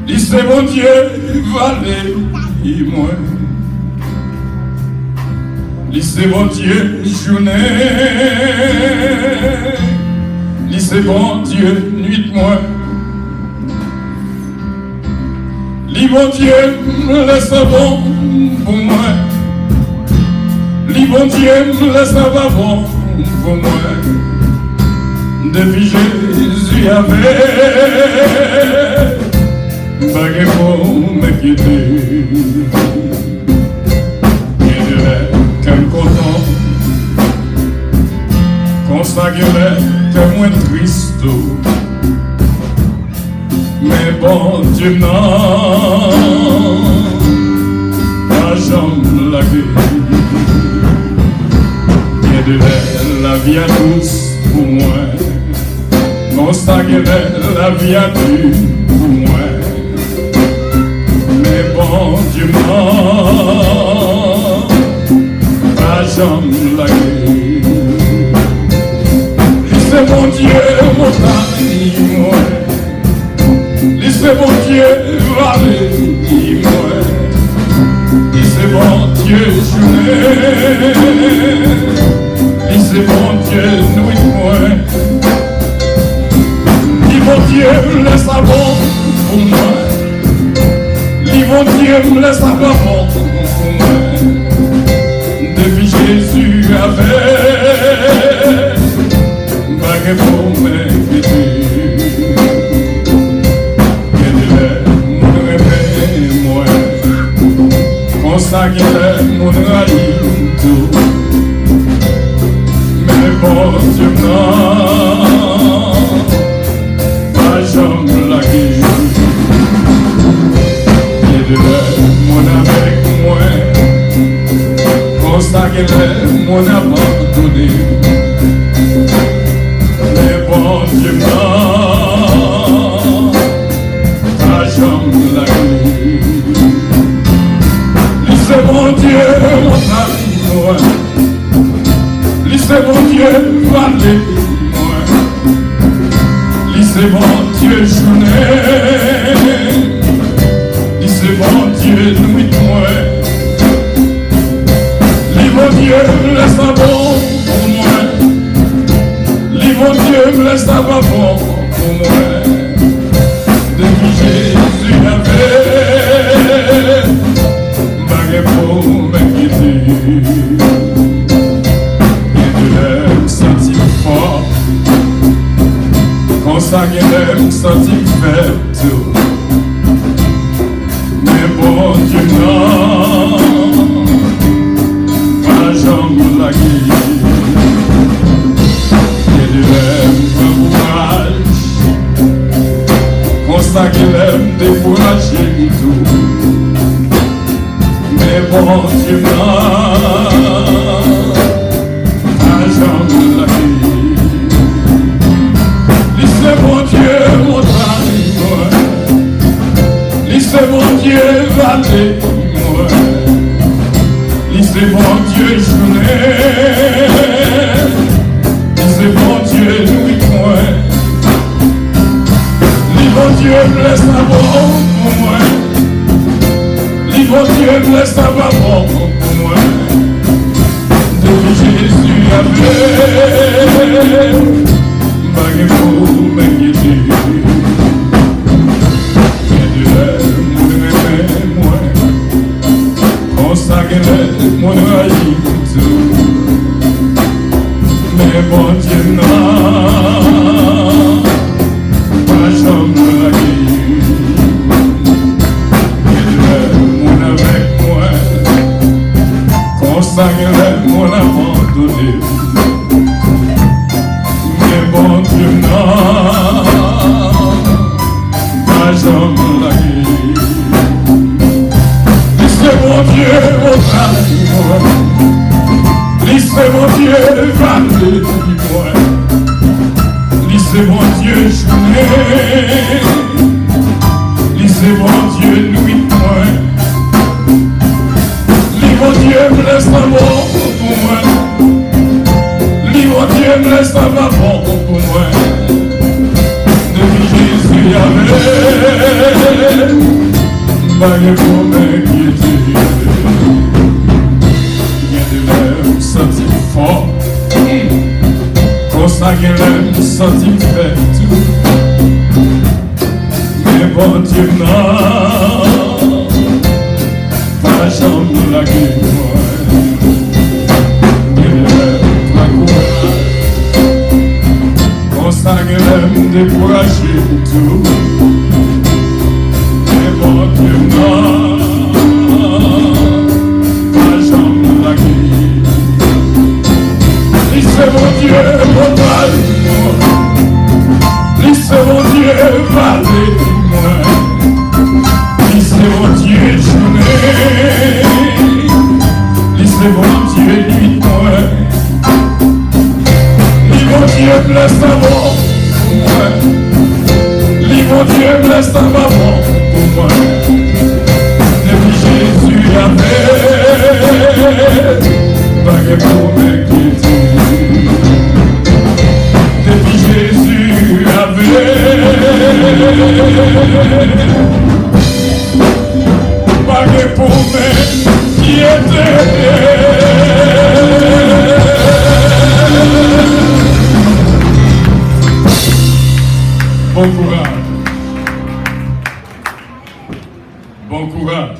Laissez mon Dieu valer moi. Laissez mon Dieu journée. Laissez mon Dieu nuit moi. Li mon Dieu me laisse bon pour moi. Li mon Dieu me laisse bon pour moi. Depuis Jésus avait bagué pour me quitter. Et de là, comme content, consacré comme moins triste. Mais bon Dieu non, pas jamais la gueule. Et de là, la vie à tous pour moi. Consacrer la vie à Dieu pour moi. Mais bon Dieu non, pas jamais la gueule. C'est mon Dieu, mon ami, moi. Laissez mon Dieu valer moi. Laissez mon Dieu journée. Laissez mon Dieu nuit moi. Mon Dieu me laisse bon pour moi. Mon Dieu me laisse bon pour moi. Depuis Jésus avait bagué pour m'inquiéter. Et de là, mon réveil, moi, consacré mon raïm tout. Mais bon Dieu non, jamais la gueule. Et de là, mon avec moi, consacré mon abandonné. Mais bon Dieu non, pas jamais la gueule. Laissez mon Dieu mon ami moi. Laissez mon Dieu valer moi. Laissez mon Dieu journée, laissez mon Dieu nuit moi. Li mon Dieu me laisse bon pour moi. Li mon Dieu me laisse bon pour moi. Depuis Jésus avait bagué pour me quitter. Et de l'homme senti fort. Consacré me sentir faible tout. Mais bon Dieu non, pas jamais la gueule. Et de l'homme courage, consacré me décourager tout. Mais bon Dieu non, pas jamais la gueule. Laissez mon Dieu mon ami moi. Laissez mon Dieu valer moi. Laissez mon Dieu journée. Laissez mon Dieu nuit moi. Li mon Dieu me laisse bon pour moi. Li mon Dieu me laisse bon pour moi. Depuis Jésus avait bagué pour m'inquiéter. Et de là, mon réveil, moi, consacré mon raïm tout. Mais bon Dieu non, pas jamais la gueule. Et de là, mon avec moi, consacré mon abandonné. Bon Dieu non, pas jamais la gueule. Laissez mon Dieu mon ami moi. Laissez mon Dieu valer moi. Laissez mon Dieu journée. Laissez mon Dieu nuit moi. Li mon Dieu me laisse bon pour moi. Li mon Dieu me laisse bon pour moi. Depuis Jésus avait Bagay pou m'inquiéter. Gen de lèm senti fort, kon sa gen lèm senti fè tout. Mais bon Dieu nan, pa jambe la gen moi. Gen de lèm pa courage, kon sa gen lèm découragé tout. Mais bon Dieu nan, c'est mon Dieu, mon Dieu, c'est mon Dieu, valez-moi. C'est mon Dieu, journée, c'est mon Dieu, nuit, moi. Mon Dieu, blesse ta mort pour moi. Mon Dieu, blesse ta maman pour moi. Depuis Jésus avait baguette pour m'inquiéter. Depuis Jésus baguette pour m'inquiéter. Bon courage. Bon courage.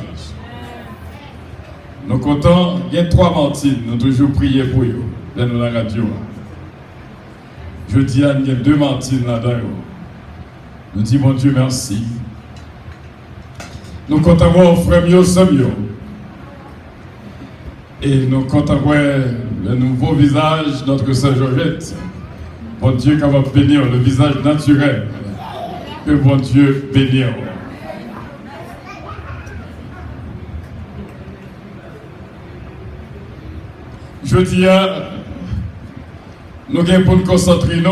Nous comptons, il y a 3 Martines, nous avons toujours prié pour eux, dans la radio. Je dis, il y a 2 Martines là-dedans. Nous disons, mon Dieu, merci. Nous comptons voir frère Mio Samio. Et nous comptons voir le nouveau visage de notre sœur Georgette. Bon Dieu, qui va bénir le visage naturel. Que bon Dieu bénisse. Je dis à nous avons pour nous concentrer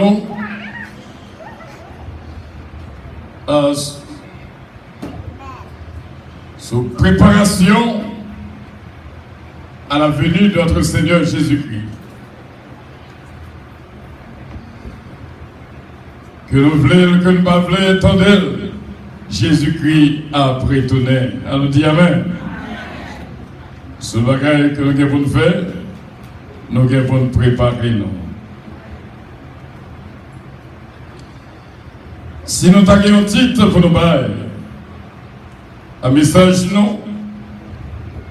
sur préparation à la venue de notre Seigneur Jésus-Christ. Que nous voulons, que nous ne voulons pas, attendez, Jésus-Christ a prétonné. On nous dit Amen. Ce bagage que nous avons fait, nous devons préparer nous. Si nous avons un titre pour nous bailler, un message non,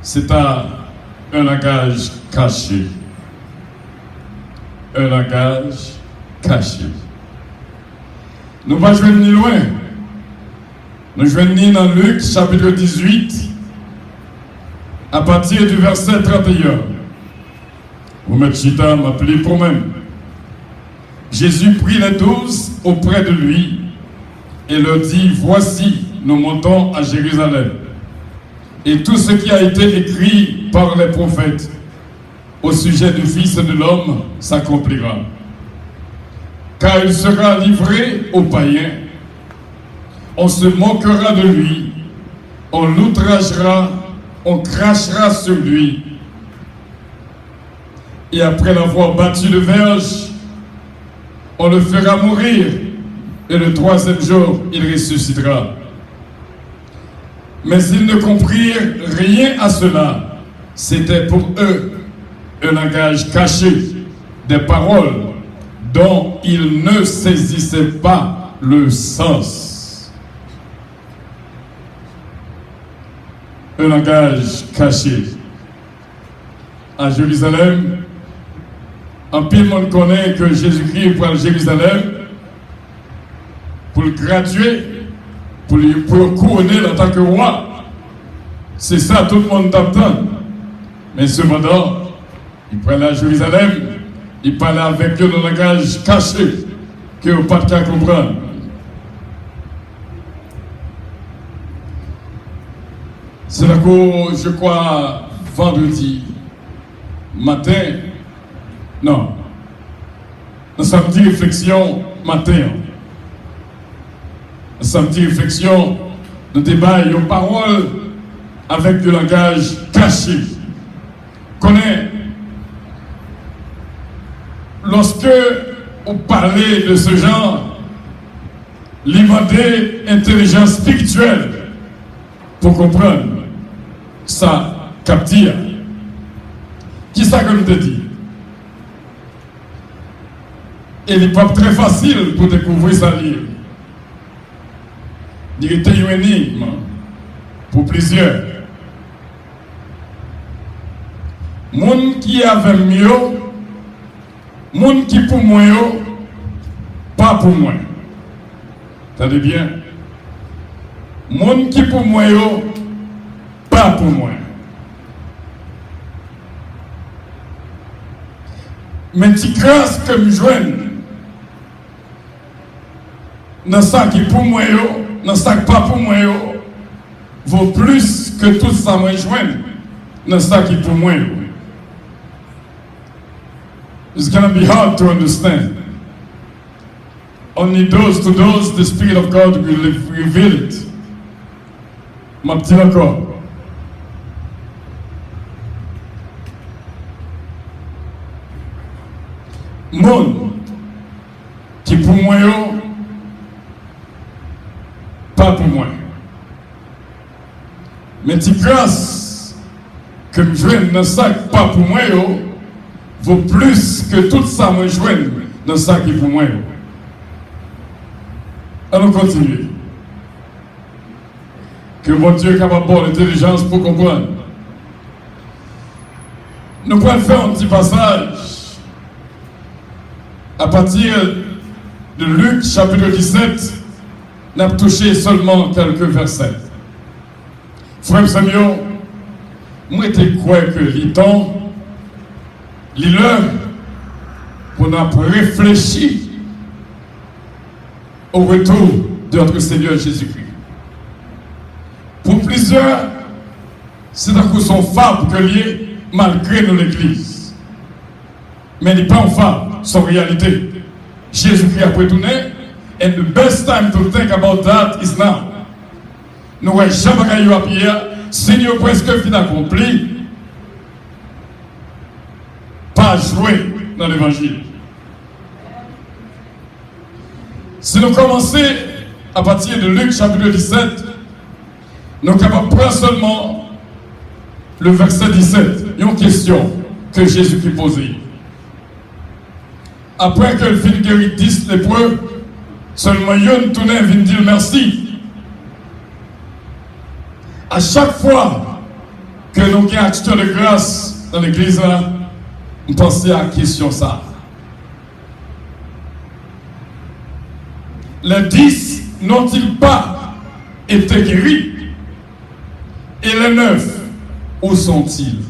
c'est un langage caché. Un langage caché. Nous ne pouvons pas ni loin. Nous joignons dans Luc chapitre 18, à partir du verset 31. Vous mettez chita, m'appeler pour même. Jésus prit les 12 auprès de lui et leur dit, voici, nous montons à Jérusalem. Et tout ce qui a été écrit par les prophètes au sujet du Fils de l'homme s'accomplira. Car il sera livré aux païens, on se moquera de lui, on l'outragera, on crachera sur lui. Et après l'avoir battu de verge, on le fera mourir, et le 3e jour, il ressuscitera. Mais ils ne comprirent rien à cela. C'était pour eux un langage caché, des paroles dont ils ne saisissaient pas le sens. Un langage caché. À Jérusalem, en pile monde connaît que Jésus-Christ pour Jérusalem pour le graduer, pour le couronner en tant que roi. C'est ça, tout le monde t'entend. Mais cependant, il parlait à Jérusalem, il parlait avec eux dans un langage caché que vous n'avez pas comprendre. C'est là que je crois vendredi matin, non, un samedi réflexion matin, un samedi réflexion de débat et de paroles avec du langage caché. Connaît, lorsque vous parlez de ce genre, l'imandé intelligence spirituelle pour comprendre ça captive. Qui ça que je te dis? Et il n'est pas très facile pour découvrir ça livre. Il était une énigme pour plusieurs. Moun qui avait mieux, moun qui pour moi, pas pour moi. T'entendez bien? Moun qui pour moi, pas pour moi. Mais tu grâce que me joigne dans ça qui pour moi, dans ça qui pas pour moi, vaut plus que tout ça me joigne dans ça qui pour moi. It's going to be hard to understand. Only those the Spirit of God will reveal it. Ma petite encore. Monde qui pour moi, pas pour moi. Mais tu grâce que me joigne dans ça qui pas pour moi, vaut plus que tout ça me joigne dans ça qui pour moi. Allons continuer. Que mon Dieu est capable d'avoir l'intelligence pour comprendre. Nous pouvons faire un petit passage à partir de Luc chapitre 17. Nous avons touché seulement quelques versets. Frère Samuel, moi je crois que l'idon, l'heure pour nous réfléchir au retour de notre Seigneur Jésus-Christ. Pour plusieurs, c'est un coup son fable que lié malgré nous l'Église. Mais il n'est pas en fable, c'est en réalité. Jésus-Christ a retourné, and the best time to think about that is now. Nous n'avons jamais eu à Pierre, Seigneur presque fin accompli, pas jouer dans l'Évangile. Si nous commençons à partir de Luc chapitre 17, nous sommes capables de prendre seulement le verset 17. Une question que Jésus-Christ posait. Après que le fils guérit 10 lépreux, seulement Yon tournait vient dire merci. À chaque fois que nous avons action de grâce dans l'église, nous pensons à la question ça. Les 10 n'ont-ils pas été guéris? Et les 9, où sont-ils?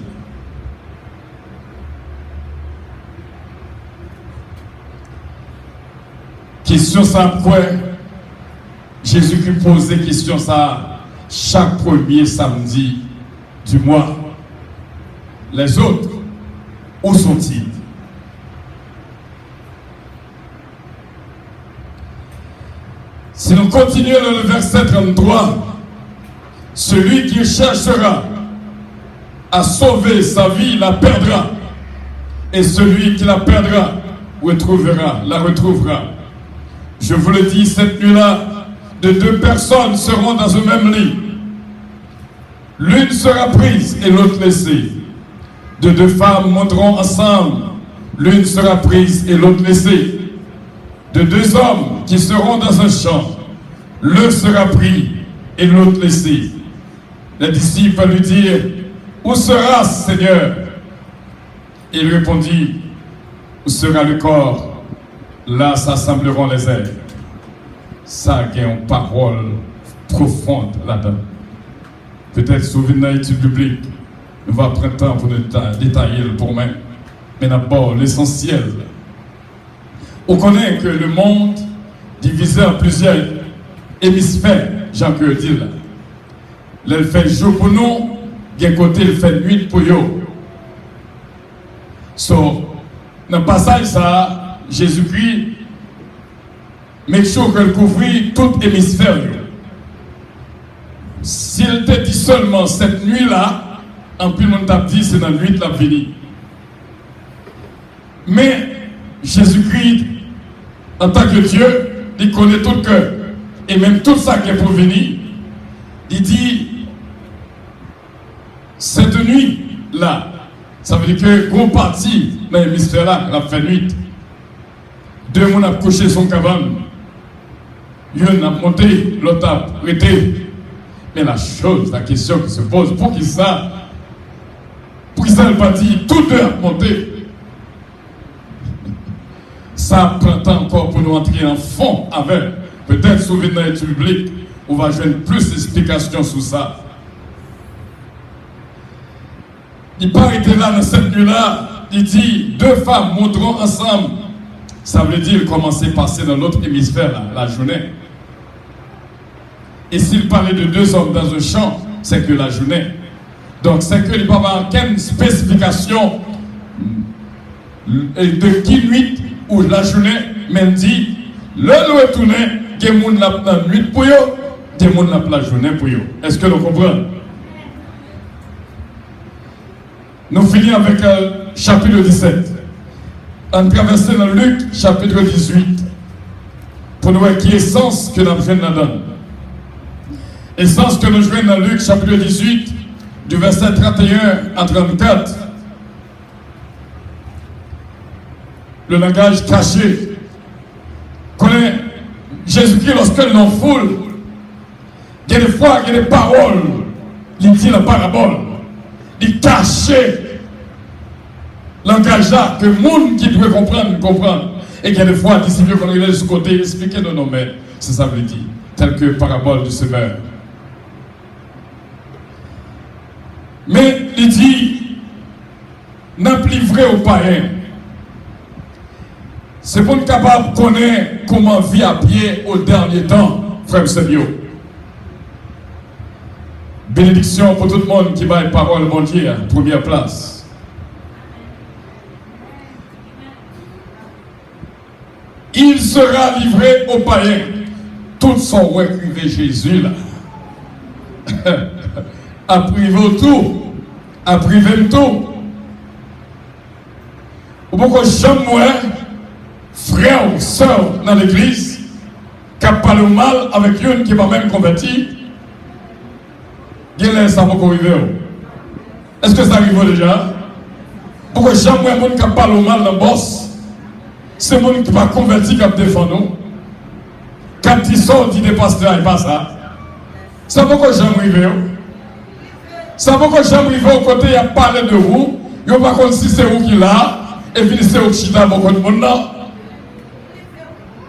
Question ça, quoi? Jésus-Christ posait question ça chaque premier samedi du mois. Les autres, où sont-ils? Si nous continuons dans le verset 33, celui qui cherchera à sauver sa vie la perdra, et celui qui la perdra la retrouvera. Je vous le dis, cette nuit-là, de 2 personnes seront dans un même lit. L'une sera prise et l'autre laissée. De 2 femmes monteront ensemble. L'une sera prise et l'autre laissée. De 2 hommes qui seront dans un champ. L'un sera pris et l'autre laissé. Les disciples lui dirent, où sera Seigneur? Il répondit, où sera le corps? Là s'assembleront les ailes. Ça a une parole profonde là-dedans. Peut-être souvenir dans l'étude biblique, nous va prendre temps pour nous détailler pour moi. Mais d'abord, l'essentiel. On connaît que le monde divisé en plusieurs hémisphères, Jean-Claude dit là. Il fait jour pour nous, d'un côté il fait nuit pour eux. So, dans le passage ça, Jésus-Christ make sure qu'elle couvre tout hémisphère. S'il te dit seulement cette nuit-là, en plus on t'a dit c'est dans la nuit de la venue. Mais Jésus-Christ, en tant que Dieu, il connaît tout le cœur. Et même tout ça qui est pour venir, il dit, nuit là. Ça veut dire que gros parti dans l'hémisphère là, la fait nuit. Deux personnes ont couché son cabane. Une a monté, l'autre a arrêté. Mais la question qui se pose, pour qui ça le parti, tous deux ont monté. Ça prend encore pour nous entrer en fond avec. Peut-être sous dans l'étude publique, on va jouer plus d'explications sur ça. Il pas été là dans cette nuit-là, il dit deux femmes monteront ensemble. Ça veut dire commencer à passer dans l'autre hémisphère la journée. Et s'il parlait de deux hommes dans un champ, c'est que la journée. Donc c'est qu'il n'y a pas aucune spécification de qui nuit ou la journée, mais il dit, le retourné, il y a des gens qui ont la nuit pour eux, des gens qui ont la journée pour eux. Est-ce que nous comprenons? Nous finissons avec chapitre 17. On traverse dans Luc, chapitre 18, pour nous voir qui est l'essence que nous avons là-dedans. Essence que nous jouons dans Luc, chapitre 18, du verset 31 à 34. Le langage caché. Connaît Jésus-Christ lorsqu'il nous foule. Il y a des fois, il y a des paroles. Il dit la parabole. Il cache langage là que le monde qui doit comprendre. Et qu'il y a des fois, disciples qu'on est de ce côté, expliquer nos noms, mais c'est ça veut dire. Tel que parabole du semeur. Mais il dit, n'a plus livré aux païens. C'est pour être capable de connaître comment vivre à pied au dernier temps, frère Sébio. Bénédiction pour tout le monde qui va être parole, mon Dieu, première place. Il sera livré aux païens. Tous sont recrivés Jésus là. À priver tout, à priver tout. Ou pourquoi jamais moi, frère ou soeur dans l'église, qui a parlé mal avec une qui va même converti, ça va arriver. Est-ce que ça arrive déjà? Pourquoi jamais moi, qui a parlé mal dans le boss, c'est mon qui va converti qui va défendre nous. Quand il sort, dit des pasteurs, il pas ça. Ça va pourquoi jamais arriver. Ça va que j'aime arriver au côté, il a parlé de vous, il n'y a pas si c'est vous qui l'a, et puis c'est au chita, beaucoup de monde là.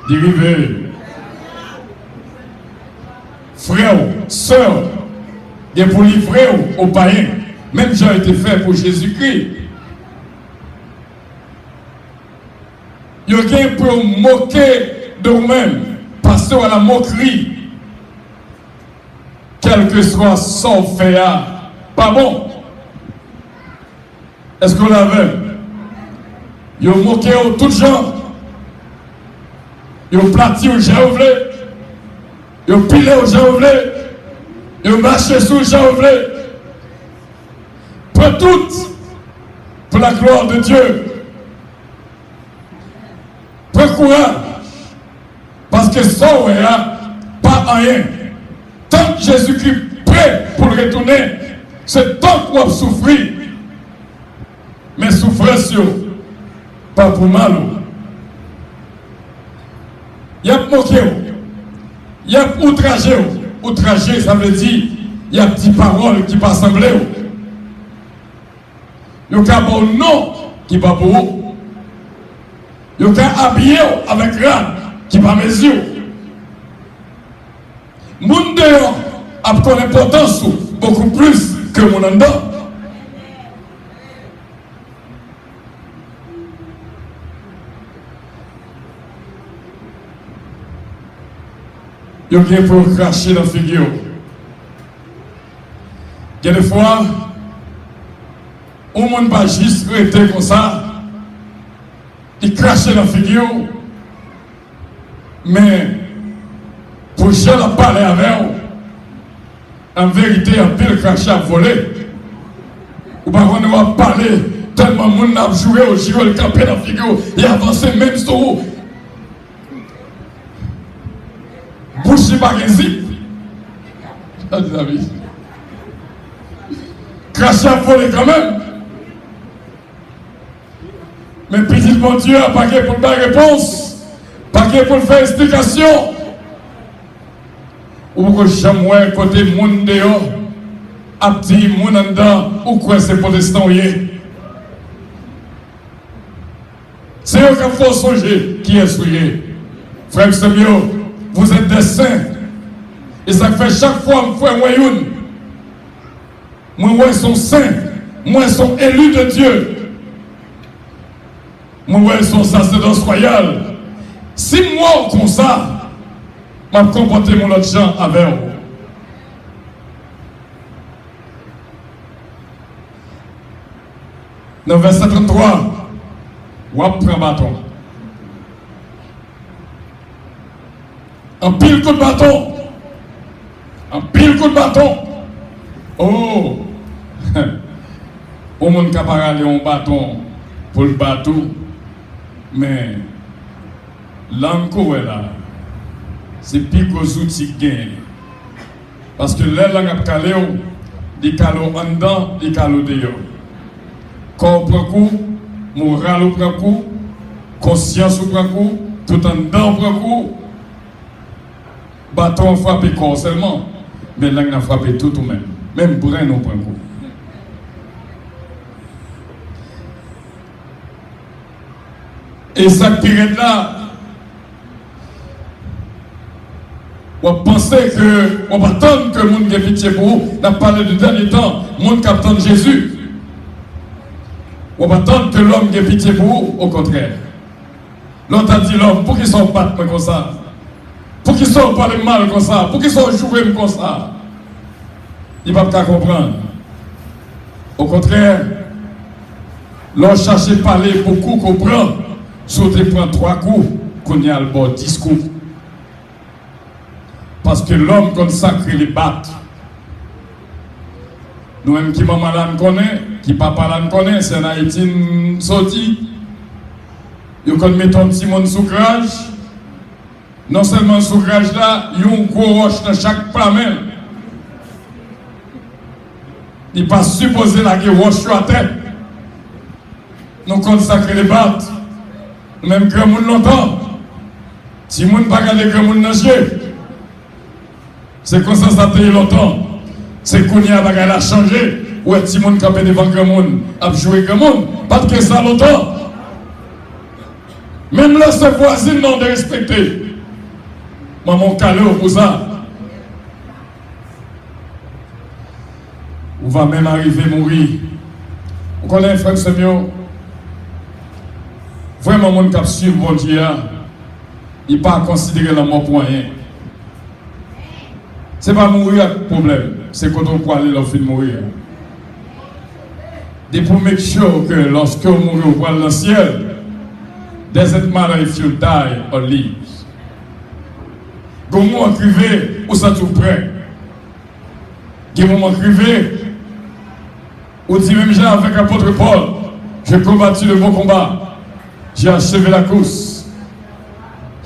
Dérivé. Frère, soeur, il est pour livrer aux païens. Même j'ai été fait pour Jésus-Christ. Il y a quelqu'un pour moquer de vous-même, passer à la moquerie, quel que soit son fait. Pas bon. Est-ce qu'on l'avait? Ils ont moqué tout gens. Ils ont plati aux gens ouvrés. Ils ont pilé aux gens ouvrés. Ils ont marché sur les gens ouvrés. Pour toutes, pour la gloire de Dieu. Pour courage. Parce que ça, pas rien. Tant que Jésus-Christ est prêt pour le retourner, c'est tant qu'on a souffert. Mais souffrance, pas pour mal. Il y a moqué, il y a outragé. Outragé, ça veut dire, il y a des petites paroles qui ne pas sembler. Il y a un bon nom qui ne pas pour vous. Il y a un habillé avec rang qui ne pas mesure. Moun dehors a pour l'importance beaucoup plus que mon en dedans. Il y a quelqu'un pour cracher dans la figure. Il y a des fois, on ne peut pas juste rester comme ça, il crache dans la figure, mais pour je la parler avec vous, en vérité, un pile craché à voler. Ou par contre, on va parler tellement de monde a joué au jeu, le campé dans la figure, et avancé même sur vous. Bouchi par un zip. cracher à voler quand même. Mais petit bon Dieu a pas pour le faire réponse, pas pour le faire explication. Ou que jamais côté monde dehors, a dit monde en dedans, ou quoi c'est protestant. C'est eux qui faut songer qui est souillé. Frère Semio, vous êtes des saints. Et ça fait chaque fois, frère Moyoun, moi, ils sont saints, moi, ils sont élus de Dieu. Moi, ils sont sacerdoce royal. Si moi, comme ça, je vais comporter mon autre gens avec eux. Dans le verset 33, on prend bâton. Un pile coup de bâton. Un pile coup de bâton. Oh! Au monde qui a parlé un bâton pour le bateau. Mais l'anko est là. C'est plus gros outils qui gagne. Parce que les langues à calé, des calots en dedans, des calots dehors. Corps prend coup, moral prend coup, conscience prend coup, tout en dedans prend coup. Bâton frappé corps seulement, mais langue a frappé tout ou même. Même brin nous prend coup. Et ça période là, on pensait que, on va attendre que le monde qui a pitié pour vous, n'a parlé du dernier temps, le monde qui attend Jésus. On va attendre que l'homme qui a pitié pour vous, au contraire. L'autre a dit l'homme, pour qu'ils soient battus comme ça, pour qu'ils soient parlés mal comme ça, pour qu'ils soient joués comme ça, il ne va pas comprendre. Au contraire, l'on cherche à parler beaucoup, comprendre. Sauter prend 3 coups, qu'on y a le bon 10 coups. Parce que l'homme consacré les battes. Nous-mêmes qui maman là nous connaît, qui papa là nous connaît, c'est en Haïti sorti. Nous mettons un petit monde sous grage. Non seulement sous grage là, il y a un gros roche dans chaque plamel. Il n'est pas supposé la roche sur la tête. Nous consacrons les battes. Même grand monde longtemps. Si moun pas garder grand monde dans yeux. C'est comme ça a été longtemps. C'est qu'on y a bagay la changé. Ou est-ce que moun capé devant grand monde a joué grand monde. Pas que ça longtemps. Même là, ce voisin non de respecter. Maman calé pour ça. On va même arriver à mourir. Vous connaissez frère Semio? Vraiment, mon cap suivre bon Dieu, il n'est pas considéré la mort pour rien. Ce n'est pas mourir le problème, c'est quand on peut aller dans le film mourir. Et pour make sure que lorsque vous mourrez au poil dans le ciel, doesn't matter if you die or live. Quand vous écrivez, vous êtes tout prêt. Quand vous écrivez, vous dites même j'ai avec l'apôtre Paul, j'ai combattu le bon combat. J'ai achevé la course.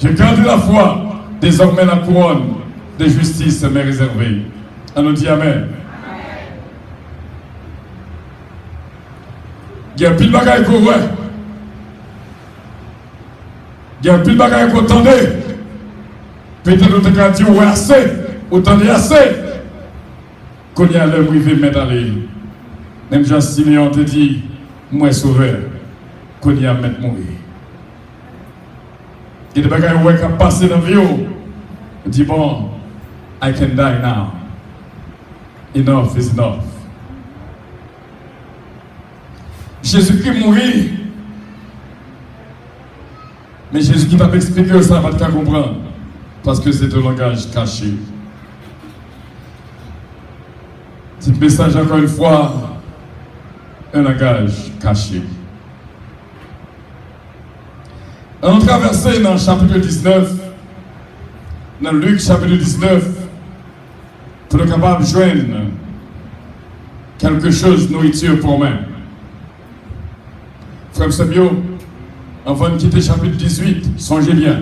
J'ai gardé la foi. Désormais, la couronne de justice m'est réservée. On nous dit Amen. Il y a plus de bagaille qu'on voit. Il y a plus de bagaille qu'on tendait. Peut-être que vous avez dit ouais assez. Vous tendez assez. Qu'on y a le privé mettre à l'île. Même Jean-Siméon te dit moi sauveur. Qu'on y a mettre mourir. Il y a des bagages qui ont passé dans la vie. Il dit bon, I can die now. Enough is enough. Jésus-Christ mourit. Mais Jésus-Christ t'a expliqué ça, va te comprendre. Parce que c'est un langage caché. Petit message encore une fois, un langage caché. On traversait dans le chapitre 19, dans Luc chapitre 19, pour être capable de joindre quelque chose de nourriture pour moi. Frère Semio, avant de quitter le chapitre 18, songez bien,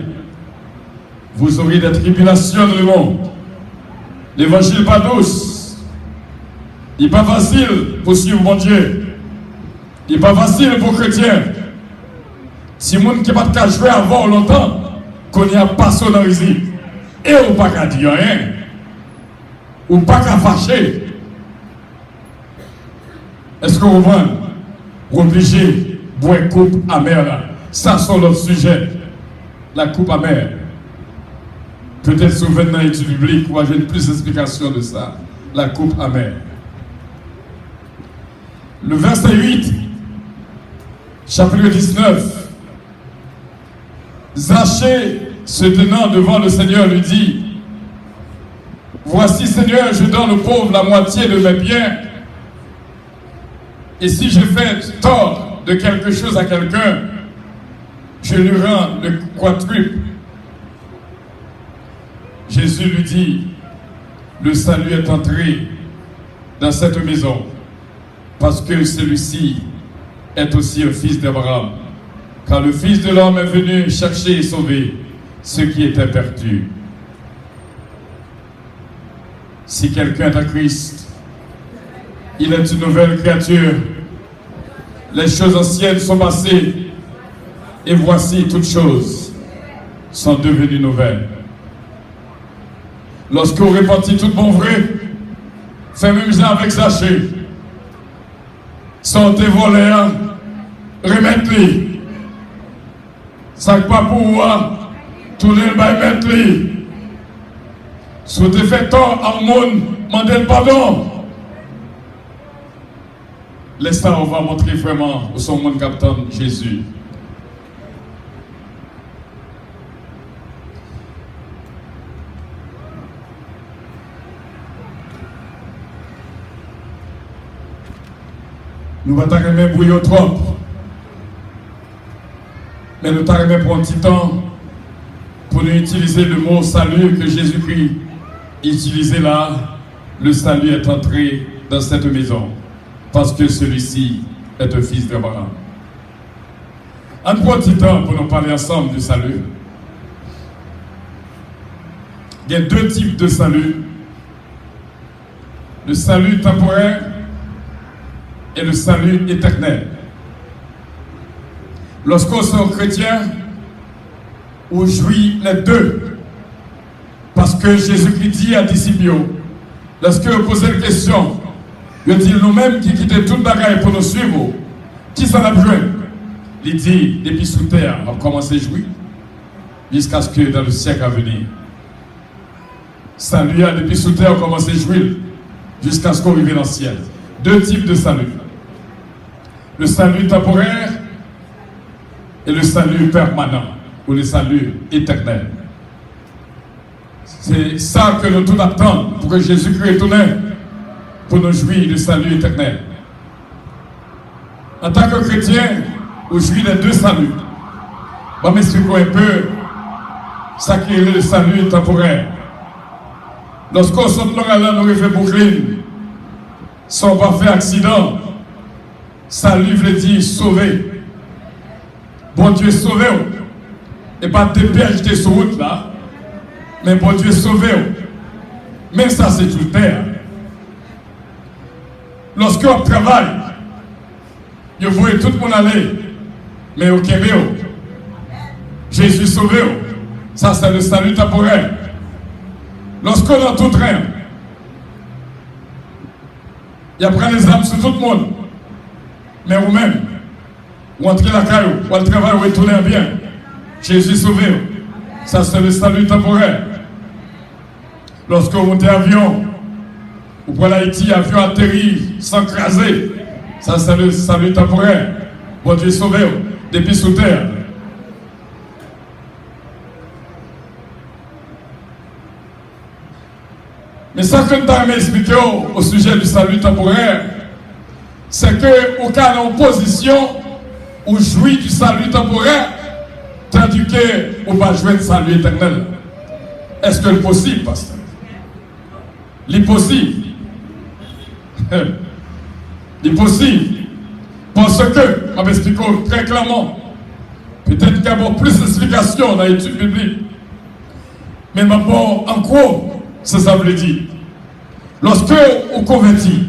vous aurez des tribulations dans le monde. L'évangile pas douce. Il n'est pas facile pour suivre mon Dieu. Il n'est pas facile pour chrétien. Si les gens qui ne peuvent pas jouer avant longtemps, qu'on y a passé dans les îles, et on ne peut pas dire rien, ou pas qu'à fâcher. Est-ce que vous voyez? Obligé de boire une coupe amère. Ça, c'est l'autre sujet. La coupe amère. Peut-être si vous venez dans l'étude biblique, vous avez plus d'explications de ça. La coupe amère. Le verset 8, chapitre 19. Zachée, se tenant devant le Seigneur, lui dit: voici, Seigneur, je donne aux pauvres la moitié de mes biens. Et si je fais tort de quelque chose à quelqu'un, je lui rends le quadruple. Jésus lui dit: le salut est entré dans cette maison, parce que celui-ci est aussi un fils d'Abraham. Car le Fils de l'homme est venu chercher et sauver ceux qui étaient perdus. Si quelqu'un est à Christ, il est une nouvelle créature. Les choses anciennes sont passées, et voici toutes choses sont devenues nouvelles. Lorsque vous répandez tout bon vrai, faites même ça avec Zachée. Sortez voleurs, remettez-les. Ça n'est pas pour moi, tout le monde va mettre les. Si vous avez fait tort à un monde, demandez pardon. Laisse-ça, on va montrer vraiment où son monde capitaine Jésus. Nous ne allons pas brouiller trop. Mais nous allons prendre un petit temps pour nous utiliser le mot salut que Jésus-Christ utilisait là. Le salut est entré dans cette maison parce que celui-ci est un fils d'Abraham. On prend un petit temps pour nous parler ensemble du salut. Il y a deux types de salut. Le salut temporaire et le salut éternel. Lorsqu'on est chrétien, on jouit les deux. Parce que Jésus-Christ dit à disciples, lorsque vous posez la question, il dit nous-mêmes qui quittons tout le bagage pour nous suivre, qui s'en a besoin? Il dit, depuis sous terre, on va commencer à jouir, jusqu'à ce que dans le siècle à venir. Salut, depuis sous terre, on commence à jouir, jusqu'à ce qu'on arrive dans le ciel. Deux types de salut. Le salut temporaire et le salut permanent, ou le salut éternel. C'est ça que nous tous attendons pour que Jésus-Christ retourne pour nous jouir du salut éternel. En tant que chrétien, on jouit les deux saluts. Je vais m'expliquer un peu ça qui est le salut temporaire. Lorsqu'on saute là, nous refait Brooklyn, sans pas faire accident, salut veut dire sauver. Bon Dieu sauvé, et pas te perdre sur route là, mais bon Dieu sauvé. Mais ça c'est tout terre. Lorsqu'on travaille, vous voyez tout le monde aller, mais au Québec, Jésus sauvé, ça c'est le salut temporaire. Lorsqu'on est en tout train, il y a pris les âmes sur tout le monde, mais vous-même, vous entrez la caillou, vous allez travailler, vous retournez bien. Jésus sauvé. Ça, c'est le salut temporaire. Lorsque vous montez avion, vous prenez Haïti, avion atterri, sans craser. Ça, c'est le salut temporaire. Bon Dieu sauvé, depuis sous terre. Mais ça que nous avons expliqué au sujet du salut temporaire, c'est que au cas en position où jouit du salut temporaire, tandis que on va jouer le salut éternel. Est-ce que c'est possible, pasteur? L'impossible. L'impossible. Parce que, on va expliquer très clairement, peut-être qu'il y a plus d'explications dans l'étude biblique. Mais d'abord, en quoi ça veut dire? Lorsque on convertit,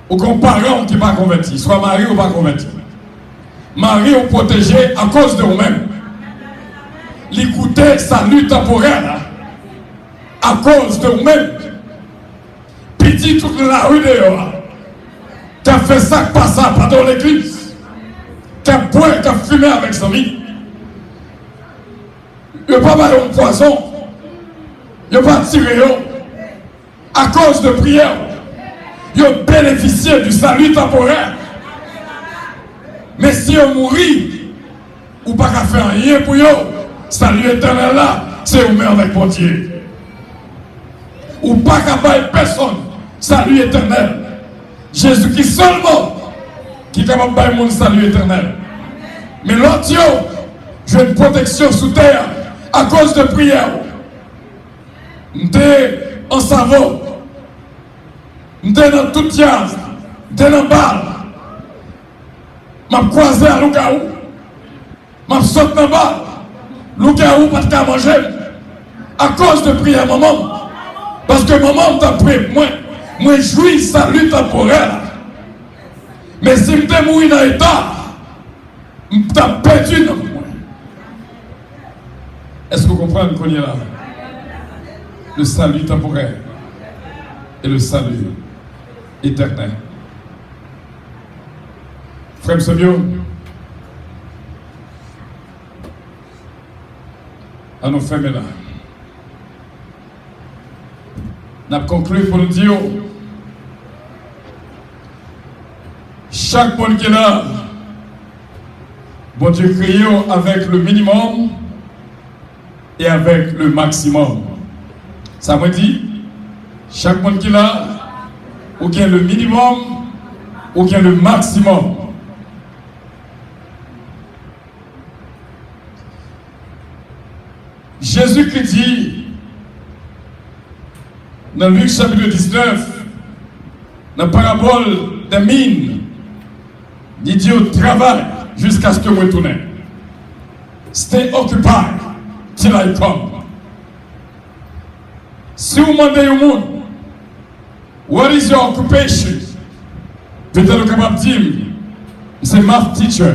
ou qu'on parent qui n'est pas converti, soit mari ou pas converti. Mari ou protégé à cause de vous-même. L'écouter salut temporaire à cause de vous-même. Petit toute la rue dehors. Tu as fait ça, pas ça, pas dans l'église. Tu as boire, tu as fumé avec son ami. Il n'y a pas mal de poison. Il n'y a pas tiré à cause de prière. Il a bénéficié du salut temporaire. Mais si on mourit, ou pas qu'à faire rien pour eux, salut éternel là, c'est vous-même avec mon Dieu. Ou pas qu'à faire personne, salut éternel. Jésus-Christ seulement qui est capable de faire mon salut éternel. Mais l'autre, j'ai une protection sous terre à cause de prière. M'étais en savon, m'étais dans tout jazz, m'étais dans balle. M'a croisé à Lougaou, m'a sauté dans bas, Lougaou pas de manger, à cause de prière maman. Parce que maman t'a pris, moi jouis salut temporaire. Mais si m'te mourir dans l'état, m't'a perdu dans moi. Est-ce que vous comprenez qu'on est là? Le salut temporaire et le salut éternel. Frère Sabio, à nous fermer là. Nous conclu pour nous dire chaque monde qui est là, bon Dieu créé avec le minimum et avec le maximum. Ça me dit, chaque monde qui est là, ou bien le minimum, ou bien le maximum. Jésus-Christ dit, dans Luc chapitre 19, dans la parabole des mines, il dit au travail jusqu'à ce que vous retournez. Stay occupied till I come. Si vous demandez au monde, what is your occupation? Peut-être capable de dire, c'est math teacher.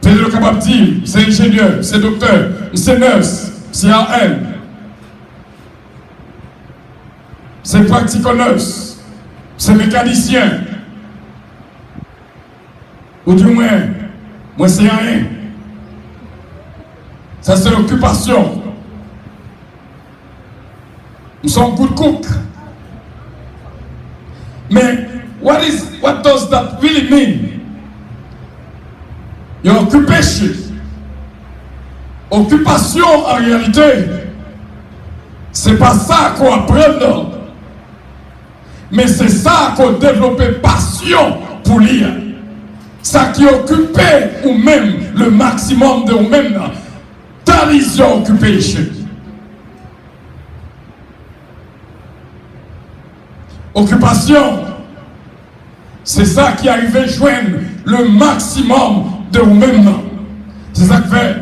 Peut-être capable de dire, c'est ingénieur, c'est docteur, c'est nurse. C'est AN, c'est pratico-nurse, c'est mécanicien, ou du moins, moi c'est rien. Ça c'est l'occupation. Nous sommes good cook. Mais what does that really mean? Your occupation. Occupation, en réalité, c'est pas ça qu'on apprend, mais c'est ça qu'on développe passion pour lire. Ça qui occupe ou même le maximum de vous-même. That is your occupation. Occupation, c'est ça qui arrive à joindre le maximum de vous-même. C'est ça que fait.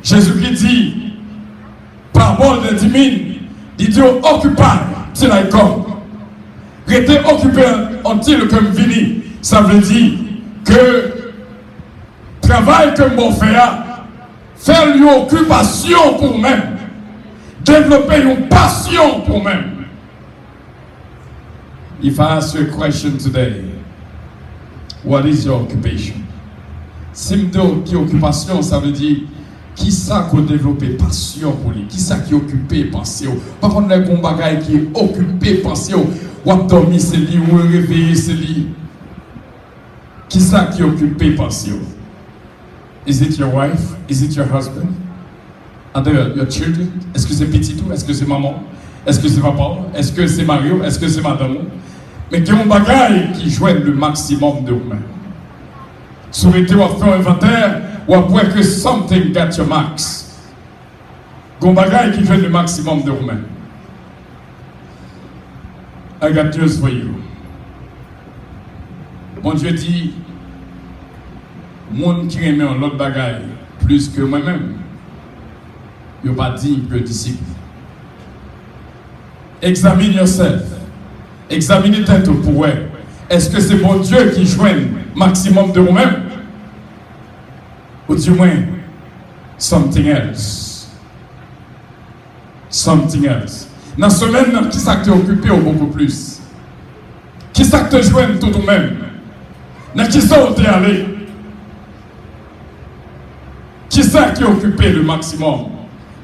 Jésus-Christ dit, parabole de 10 000, il dit occupé, till I come. Restez occupé until comme vini. Ça veut dire que travail que mon faire, faire une occupation pour même, développer une passion pour même. If I ask you a question today, what is your occupation? Si me dis occupation, ça veut dire qui ça qui a développé passion pour lui? Qui ça qui a occupé passion? Par contre, les bagaille qui est occupé passion, ou a dormi c'est lui, ou réveillé c'est lui. Qui ça qui a occupé passion? Is it your wife? Is it your husband? Are they your children? Est-ce que c'est petit tout? Est-ce que c'est maman? Est-ce que c'est papa? Est-ce que c'est Mario? Est-ce que c'est madame? Mais qui ont bagaille qui joignent le maximum de vous-même. Si vous avez fait un inventaire, ou après que something got your max. Gon bagay qui fait le maximum de vous-même. I got news for you. Mon Dieu dit, monde qui aime un autre bagay plus que moi-même, il n'y a pas digne que disciple. Examine yourself. Examine tête pour Est-ce que c'est bon Dieu qui joigne maximum de vous-même? Ou du moins, something else? Something else. Dans ce semaine, qui ça t'est occupé ou beaucoup plus? Qui ça te joigne tout ou même? Dans qui ça t'es allé? Qui ça qui est occupé le maximum?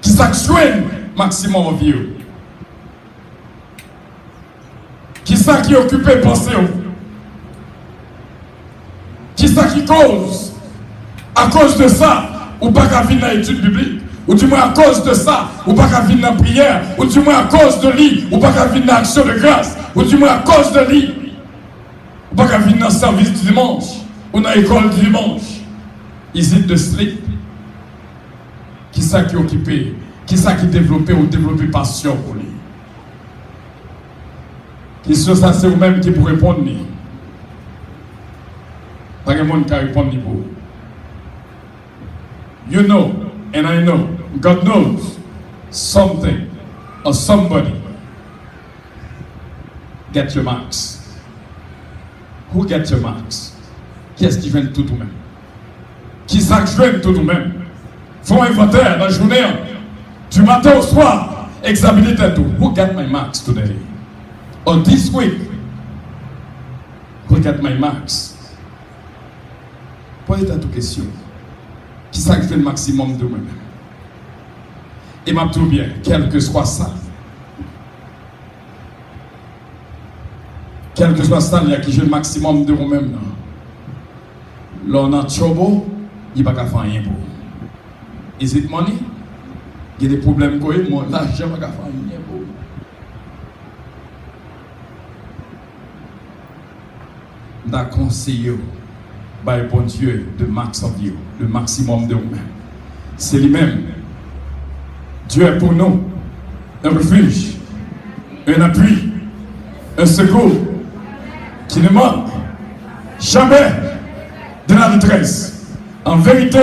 Qui ça qui joigne maximum en vie? Qui ça qui est occupé penser? Qui ça qui cause? À cause de ça, ou pas qu'à venir dans l'étude biblique? Ou du moins à cause de ça, ou pas qu'à venir dans la prière? Ou du moins à cause de lui, ou pas qu'à venir dans l'action de grâce? Ou du moins à cause de lui, ou pas qu'à venir dans le service du dimanche? Ou dans l'école du dimanche? Is it the sleep? Qui ça qui est occupé? Qui ça qui développé ou développé passion pour lui? Qui ça c'est vous-même qui pour répondre? Pas de monde qui répond pour vous. You know, and I know, God knows something or somebody. Get your marks. Who get your marks? Qui est-ce qui joue tout ou même? Qui ça joue tout ou même? Font un inventaire dans la journée, du matin au soir, examinez tout. Who get my marks today? Or this week? Who get my marks? Posez toute question. Qui ça que je fais le maximum de moi-même? Et m'a tout bien, quel que soit ça. Quel que soit ça, il y a qui joue le maximum de moi-même. Là, on a trouble, il n'y a pas qu'à faire rien pour. Is it money? Il y a des problèmes pour eux, moi, là, je n'ai pas qu'à faire rien pour. N'a conseillé by bon Dieu the max of you, le maximum de vous-même. C'est lui-même. Dieu est pour nous un refuge, un appui, un secours qui ne manque jamais de la détresse. En vérité,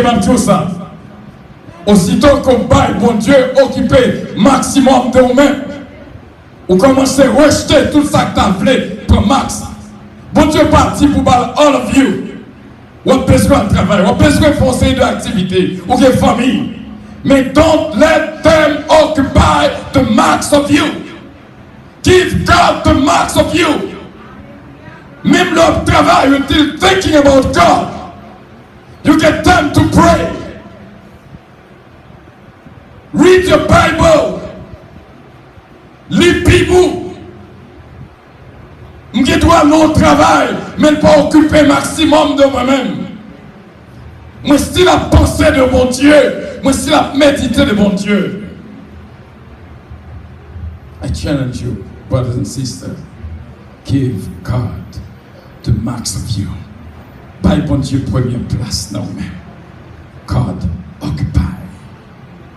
même tout ça. Aussitôt qu'on baille, bon Dieu, occupé maximum de vous-même, vous commencez à rejeter tout ça que tu as voulu pour max. Bon Dieu parti pour all of you. Vous avez besoin de travail, vous avez besoin de foncer de l'activité, ou de famille. Mais don't let them occupy the max of you. Give God the max of you. Même leur travail, until thinking about God, you get time to pray. Read your Bible. Lis Bible. Je dois non travail, mais ne pas occuper maximum de moi-même. Moi, si la pensée de mon Dieu, moi, si la méditer de mon Dieu. I challenge you, brothers and sisters, give God the max of you. By bon Dieu, première place, non, mais God occupy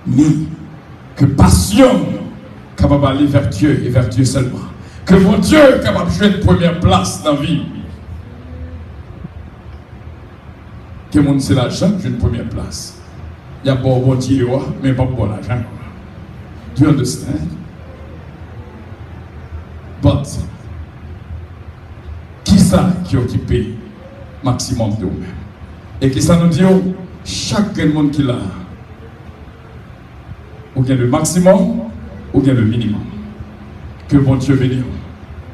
me. Que passion capable d'aller vers Dieu et vers Dieu seulement. Que mon Dieu est capable de jouer une première place dans la vie. Que mon Dieu c'est l'argent qui joue une première place. Il y a pas bon Dieu, mais pas pour l'argent. Do you understand? But, qui ça qui est occupé maximum de nous-mêmes? Et qui ça nous dit, chaque monde qui l'a, ou bien le maximum, ou bien le minimum. Que bon Dieu bénisse,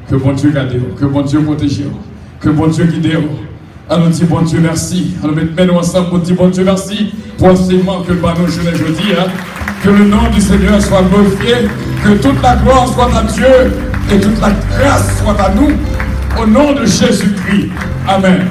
que bon Dieu garde, que bon Dieu protège, que bon Dieu guide. Alors dit bon Dieu merci. Alors mettons ensemble pour dire bon Dieu merci pour l'enseignement que nous je dis. Que le nom du Seigneur soit glorifié, que toute la gloire soit à Dieu et toute la grâce soit à nous. Au nom de Jésus-Christ. Amen.